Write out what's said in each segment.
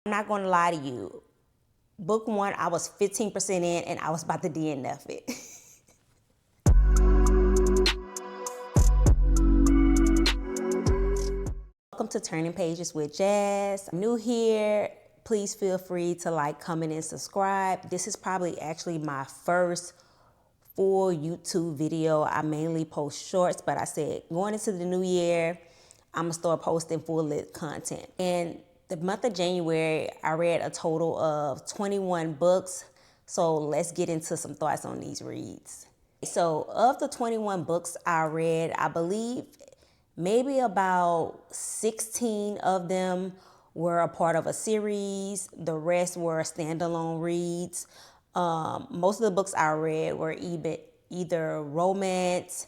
I'm not going to lie to you. Book one, I was 15% in and I was about to DNF it. Welcome to Turning Pages with Jazz. I'm new here. Please feel free to like, comment, and subscribe. This is probably actually my first full YouTube video. I mainly post shorts, but I said going into the new year, I'm gonna start posting full lit content. In the month of January, I read a total of 21 books. So let's get into some thoughts on these reads. So of the 21 books I read, I believe maybe about 16 of them were a part of a series. The rest were standalone reads. Most of the books I read were either romance,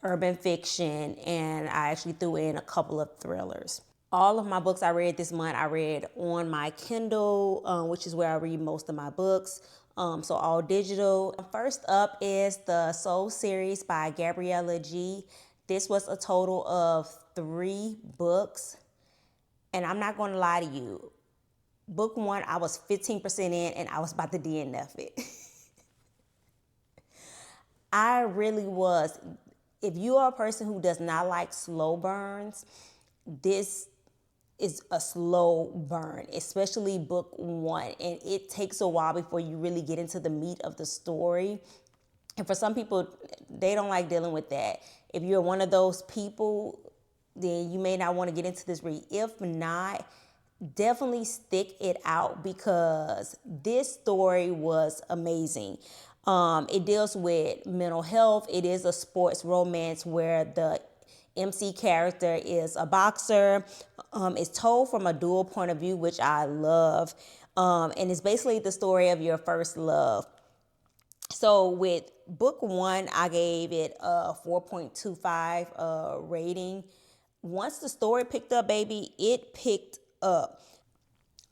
urban fiction, and I actually threw in a couple of thrillers. All of my books I read this month, I read on my Kindle, which is where I read most of my books. So all digital. First up is the Soul series by Gabriella G. This was a total of 3 books. And I'm not going to lie to you. Book one, I was 15% in and I was about to DNF it. I really was. If you are a person who does not like slow burns, this is a slow burn, especially book one. And it takes a while before you really get into the meat of the story. And for some people, they don't like dealing with that. If you're one of those people, then you may not want to get into this read. If not, definitely stick it out because this story was amazing. It deals with mental health. It is a sports romance where the MC character is a boxer. It's told from a dual point of view, which I love. And it's basically the story of your first love. So with book one, I gave it a 4.25 rating. Once the story picked up, baby, it picked up.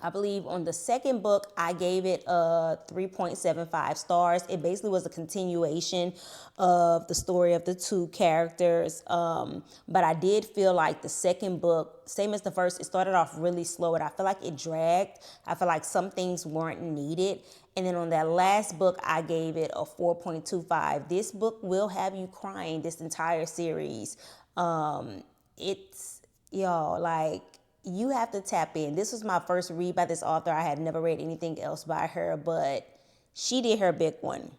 I believe on the second book, I gave it a 3.75 stars. It basically was a continuation of the story of the two characters. But I did feel like the second book, same as the first, it started off really slow and I feel like it dragged. I feel like some things weren't needed. And then on that last book, I gave it a 4.25. This book will have you crying this entire series. It's, y'all, like, you have to tap in. This was my first read by this author. I had never read anything else by her, but she did her big one.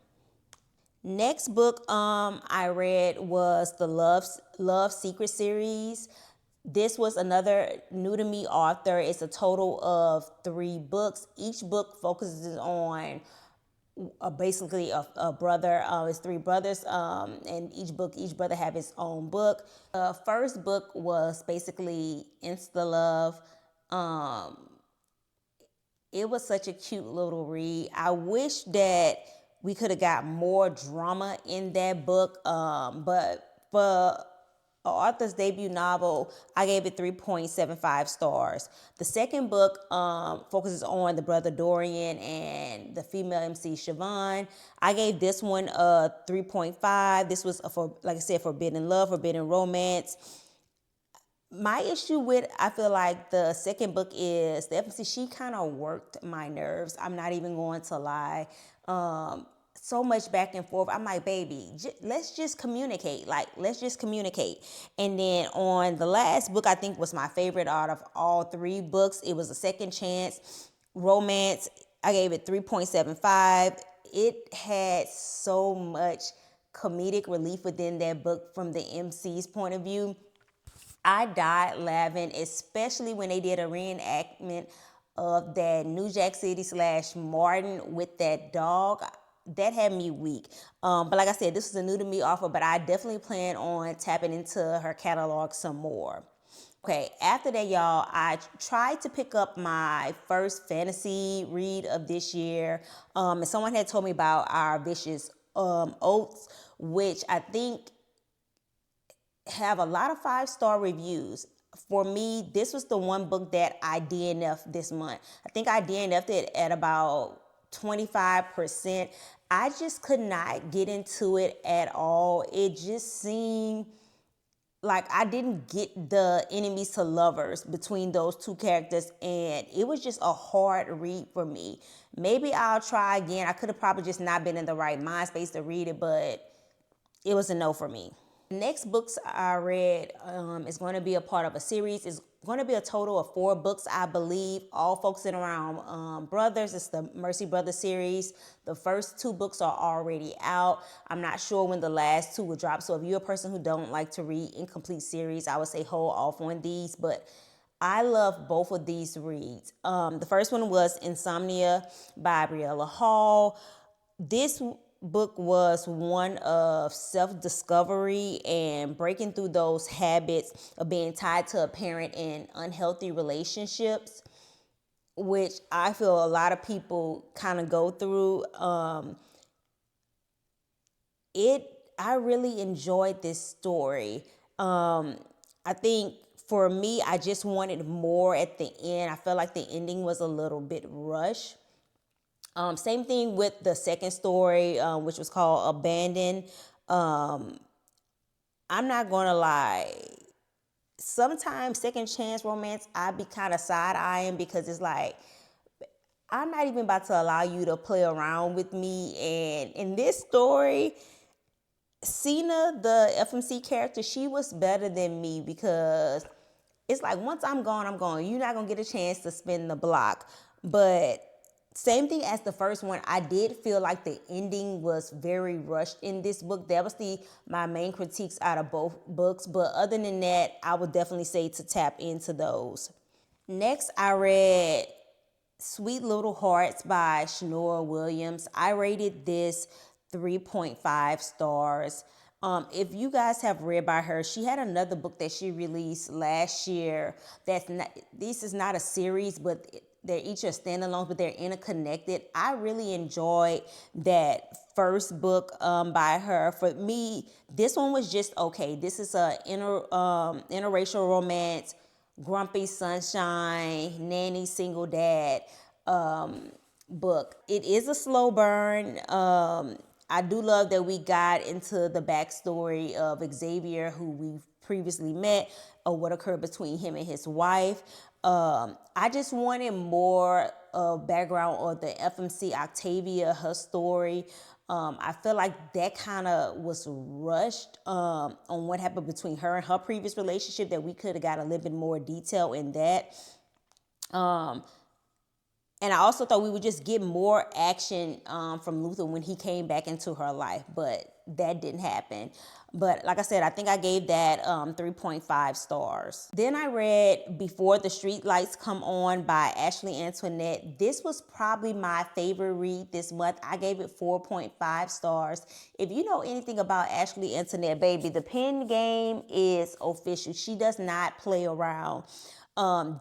Next book I read was the Love Secret series. This was another new to me author. It's a total of 3 books. Each book focuses on basically a brother. It's 3 brothers, and each brother have his own book. The first book was basically Insta Love. It was such a cute little read. I wish that we could have got more drama in that book, but for author's debut novel, I gave it 3.75 stars. The second book focuses on the brother Dorian and the female MC Siobhan. I gave this one a 3.5. This was, like I said, forbidden love, forbidden romance. My issue with, I feel like the second book is the MC, she kind of worked my nerves. I'm not even going to lie. So much back and forth. I'm like, baby, let's just communicate. Like, let's just communicate. And then on the last book, I think was my favorite out of all 3 books. It was A Second Chance Romance. I gave it 3.75. It had so much comedic relief within that book from the MC's point of view. I died laughing, especially when they did a reenactment of that New Jack City / Martin with that dog. That had me weak. But like I said, this is a new to me offer, but I definitely plan on tapping into her catalog some more. Okay, after that, y'all, I tried to pick up my first fantasy read of this year. And someone had told me about Our Vicious Oats, which I think have a lot of 5-star reviews. For me, this was the one book that I DNF'd this month. I think I DNF'd it at about 25%. I just could not get into it at all. It just seemed like I didn't get the enemies to lovers between those two characters, and it was just a hard read for me. Maybe I'll try again. I could have probably just not been in the right mind space to read it, but it was a no for me. The next books I read is going to be a part of a series. It's going to be a total of 4 books, I believe, all focusing around brothers. It's the Mercy Brothers series. The first 2 books are already out. I'm not sure when the last 2 will drop. So if you're a person who don't like to read incomplete series, I would say hold off on these. But I love both of these reads. The first one was Insomnia by Briella Hall. This book was one of self-discovery and breaking through those habits of being tied to a parent in unhealthy relationships, which I feel a lot of people kind of go through. I really enjoyed this story. I think for me, I just wanted more at the end. I felt like the ending was a little bit rushed. Same thing with the second story, which was called Abandoned. I'm not gonna lie. Sometimes second chance romance, I be kind of side eyeing because it's like I'm not even about to allow you to play around with me. And in this story, Cena, the FMC character, she was better than me because it's like once I'm gone, I'm gone. You're not gonna get a chance to spin the block. But same thing as the first one, I did feel like the ending was very rushed in this book. That was my main critiques out of both books. But other than that, I would definitely say to tap into those. Next, I read Sweet Little Hearts by Shanora Williams. I rated this 3.5 stars. If you guys have read by her, she had another book that she released last year. This is not a series, but they're each a standalone, but they're interconnected. I really enjoyed that first book by her. For me, this one was just okay. This is a interracial romance, grumpy sunshine, nanny, single dad book. It is a slow burn. I do love that we got into the backstory of Xavier, who we've previously met, or what occurred between him and his wife. I just wanted more background on the FMC Octavia, her story. I feel like that kind of was rushed on what happened between her and her previous relationship, that we could have got a little bit more detail in that. And I also thought we would just get more action from Luther when he came back into her life, but that didn't happen. But like I said, I think I gave that 3.5 stars. Then I read Before the Streetlights Come On by Ashley Antoinette. This was probably my favorite read this month. I gave it 4.5 stars. If you know anything about Ashley Antoinette, baby, the pen game is official. She does not play around.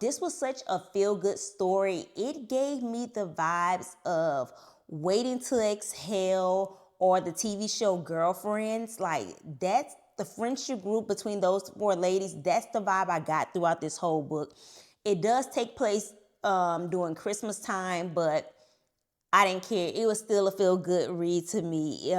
This was such a feel-good story. It gave me the vibes of Waiting to Exhale or the TV show Girlfriends. Like, that's the friendship group between those 4 ladies. That's the vibe I got throughout this whole book. It does take place during Christmas time, but I didn't care. It was still a feel-good read to me.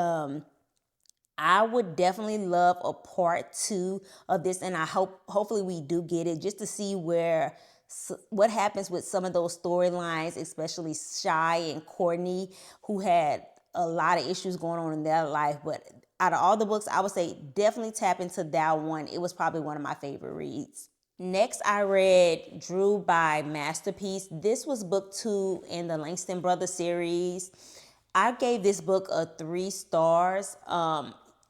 I would definitely love a part 2 of this, and I hopefully we do get it, just to see what happens with some of those storylines, especially Shy and Courtney, who had a lot of issues going on in their life. But out of all the books, I would say definitely tap into that one. It was probably one of my favorite reads. Next, I read Drew by Masterpiece. This was book 2 in the Langston Brothers series. I gave this book a 3 stars.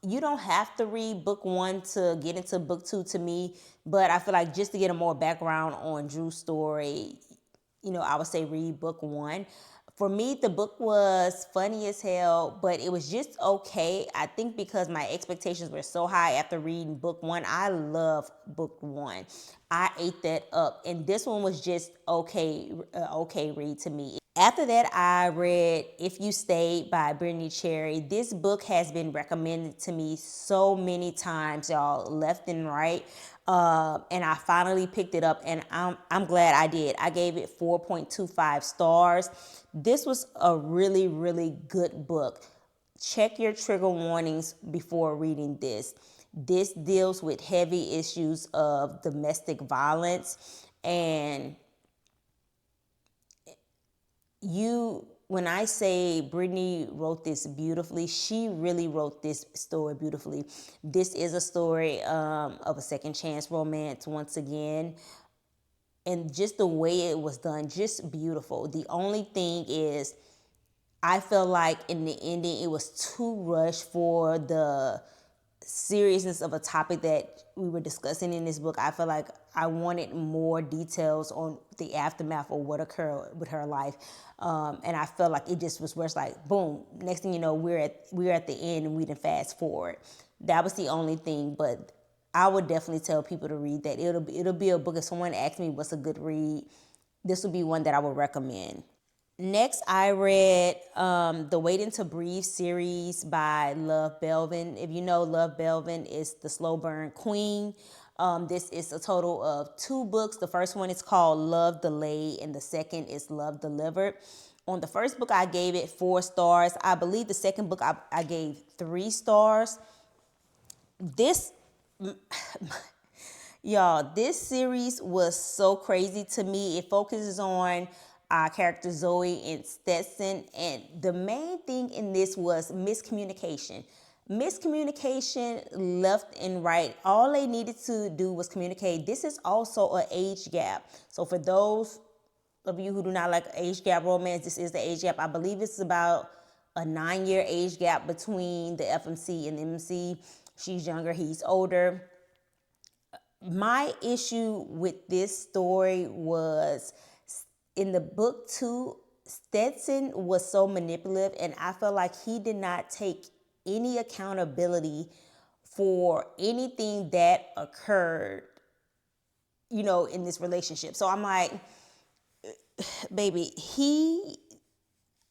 You don't have to read book 1 to get into book 2 to me, but I feel like just to get a more background on Drew's story, I would say read book 1. For me, the book was funny as hell, but it was just okay. I think because my expectations were so high after reading book 1. I love book 1. I ate that up, and this one was just okay read to me. After that, I read If You Stayed by Brittany Cherry. This book has been recommended to me so many times, y'all, left and right. And I finally picked it up, and I'm glad I did. I gave it 4.25 stars. This was a really, really good book. Check your trigger warnings before reading this. This deals with heavy issues of domestic violence. And when I say Brittany wrote this beautifully, she really wrote this story beautifully. This is a story of a second chance romance once again. And just the way it was done, just beautiful. The only thing is, I feel like in the ending, it was too rushed for the seriousness of a topic that we were discussing in this book. I feel like I wanted more details on the aftermath of what occurred with her life, and I felt like it just was where it's like, boom. Next thing you know, we're at the end, and we didn't fast forward. That was the only thing, but I would definitely tell people to read that. It'll be a book. If someone asks me what's a good read, this would be one that I would recommend. Next, I read the Waiting to Breathe series by Love Belvin. If you know, Love Belvin is the slow burn queen. This is a total of 2 books. The first one is called Love Delayed, and the second is Love Delivered. On the first book, I gave it 4 stars. I believe the second book I gave 3 stars. This Y'all, this series was so crazy to me. It focuses on our character Zoe and Stetson, and the main thing in this was miscommunication. Miscommunication left and right. All they needed to do was communicate. This is also an age gap. So for those of you who do not like age gap romance, this is the age gap. I believe it's about a 9-year age gap between the FMC and the MC. She's younger, he's older. My issue with this story was, in the book 2, Stetson was so manipulative, and I felt like he did not take any accountability for anything that occurred, in this relationship. So I'm like, baby,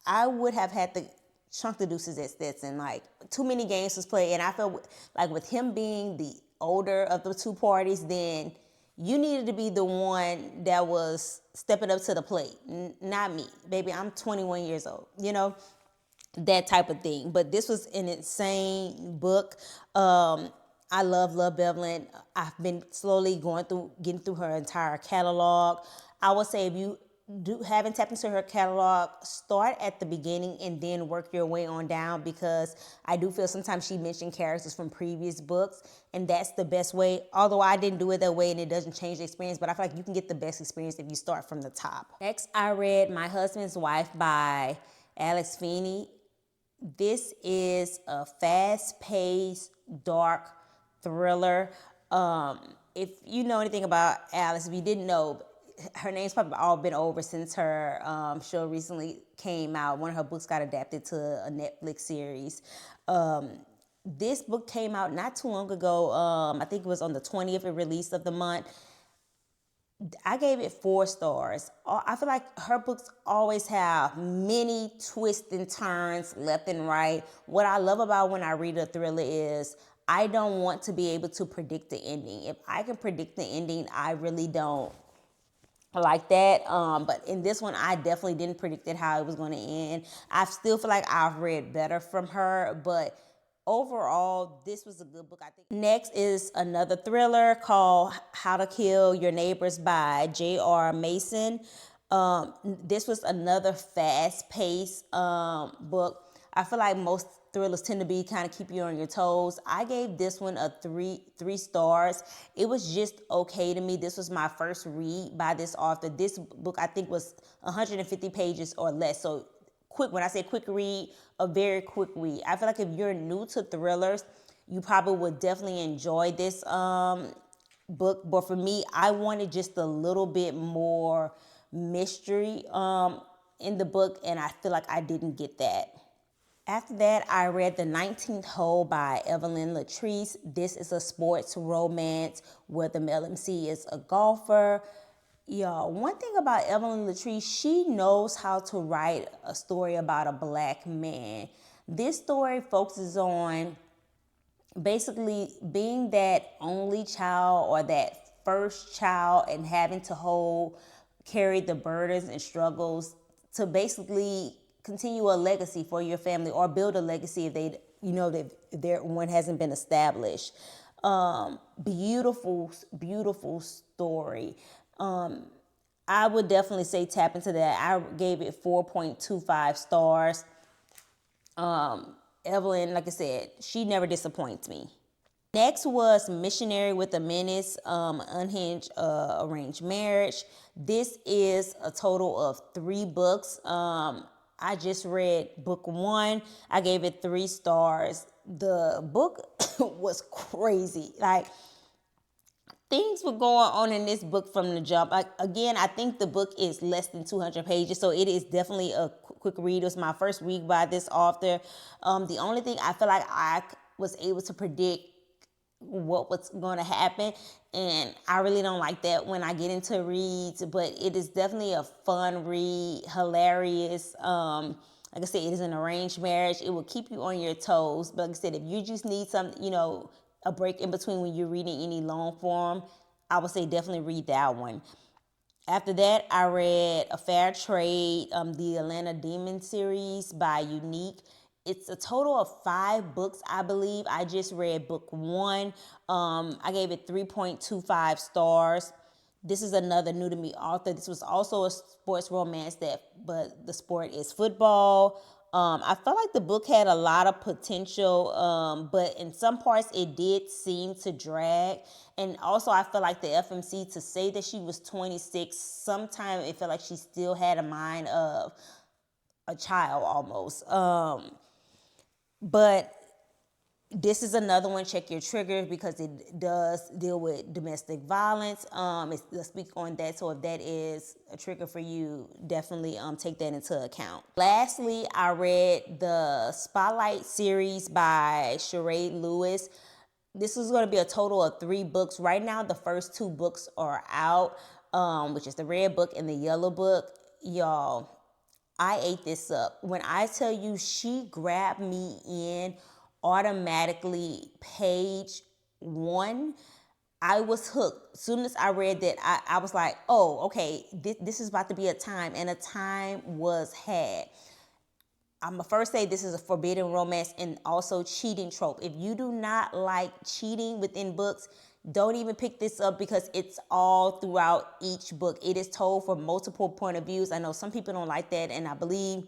I would have had to chunk the deuces at Stetson. Like, too many games was played, and I felt like with him being the older of the 2 parties, then you needed to be the one that was stepping up to the plate, not me. Baby, I'm 21 years old, that type of thing. But this was an insane book. I love Bevelin. I've been slowly getting through her entire catalog. I would say if you haven't tapped into her catalog, start at the beginning and then work your way on down, because I do feel sometimes she mentioned characters from previous books, and that's the best way. Although I didn't do it that way and it doesn't change the experience, but I feel like you can get the best experience if you start from the top. Next, I read My Husband's Wife by Alex Feeney. This is a fast-paced, dark thriller. If you know anything about Alice, if you didn't know, her name's probably all been over since her show recently came out. One of her books got adapted to a Netflix series. This book came out not too long ago. I think it was on the 20th release of the month. I gave it 4 stars. I feel like her books always have many twists and turns left and right. What I love about when I read a thriller is I don't want to be able to predict the ending. If I can predict the ending, I really don't like that. But in this one, I definitely didn't predict it how it was going to end. I still feel like I've read better from her, but overall, this was a good book, I think. Next is another thriller called How to Kill Your Neighbors by J.R. Mason. This was another fast-paced book. I feel like most thrillers tend to be kind of keep you on your toes. I gave this one a three stars. It was just okay to me. This was my first read by this author. This book, I think, was 150 pages or less. So quick, when I say quick read, a very quick read. I feel like if you're new to thrillers, you probably would definitely enjoy this book. But for me, I wanted just a little bit more mystery in the book, and I feel like I didn't get that. After that, I read The 19th Hole by Evelyn Latrice. This is a sports romance where the male MC is a golfer. Y'all, one thing about Evelyn Latrice, she knows how to write a story about a black man. This story focuses on basically being that only child or that first child and having to carry the burdens and struggles to basically continue a legacy for your family or build a legacy if one hasn't been established. Beautiful story. I would definitely say tap into that. I gave it 4.25 stars. Evelyn, like I said, she never disappoints me. Next was Missionary with a Menace, Unhinged Arranged Marriage. This is a total of 3 books. I just read book 1. I gave it 3 stars. The book was crazy. Like, things were going on in this book from the jump. Like, again, I think the book is less than 200 pages, so it is definitely a quick read. It was my first read by this author. The only thing I feel like I was able to predict what was going to happen, and I really don't like that when I get into reads, but it is definitely a fun read, hilarious. Like I said, it is an arranged marriage. It will keep you on your toes, but like I said, if you just need something, a break in between when you're reading any long form, I would say definitely read that one. After that, I read A Fair Trade, the Atlanta Demon series by Unique. It's a total of 5 books, I believe. I just read book 1. I gave it 3.25 stars. This is another new to me author. This was also a sports romance, but the sport is football. I felt like the book had a lot of potential, but in some parts it did seem to drag. And also I feel like the FMC, to say that she was 26, sometimes it felt like she still had a mind of a child almost. But this is another one, check your triggers, because it does deal with domestic violence. Let's speak on that. So if that is a trigger for you, definitely take that into account. Lastly, I read the Spotlight series by Sheree Lewis. This is going to be a total of 3 books. Right now, the first 2 books are out, which is the red book and the yellow book. Y'all, I ate this up. When I tell you, she grabbed me in automatically page 1. I was hooked. As soon as I read that, I was like, oh, okay, this is about to be a time, and a time was had. I'm going to first say this is a forbidden romance and also cheating trope. If you do not like cheating within books, don't even pick this up, because it's all throughout each book. It is told from multiple point of views. I know some people don't like that, and I believe,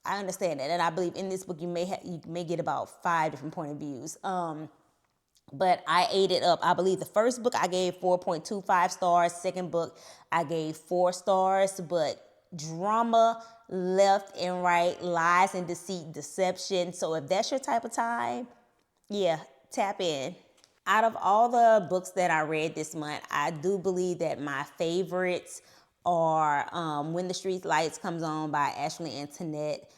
I understand that. And I believe in this book you may get about 5 different point of views. But I ate it up. I believe the first book I gave 4.25 stars. Second book I gave 4 stars. But drama left and right, lies and deceit, deception. So if that's your type of time, yeah, tap in. Out of all the books that I read this month, I do believe that my favorites are When the Street Lights Comes On by Ashley Antoinette,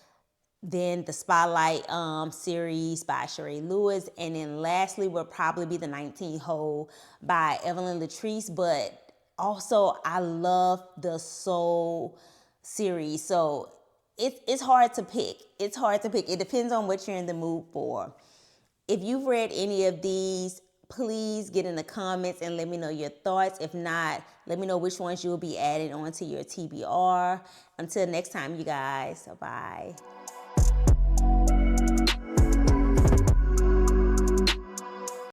then the Spotlight series by Sheree Lewis, and then lastly would probably be the 19 Hole by Evelyn Latrice. But also I love the Soul series, so it's hard to pick. It's hard to pick. It depends on what you're in the mood for. If you've read any of these, please get in the comments and let me know your thoughts. If not, let me know which ones you'll be adding onto your TBR. Until next time, you guys. Bye.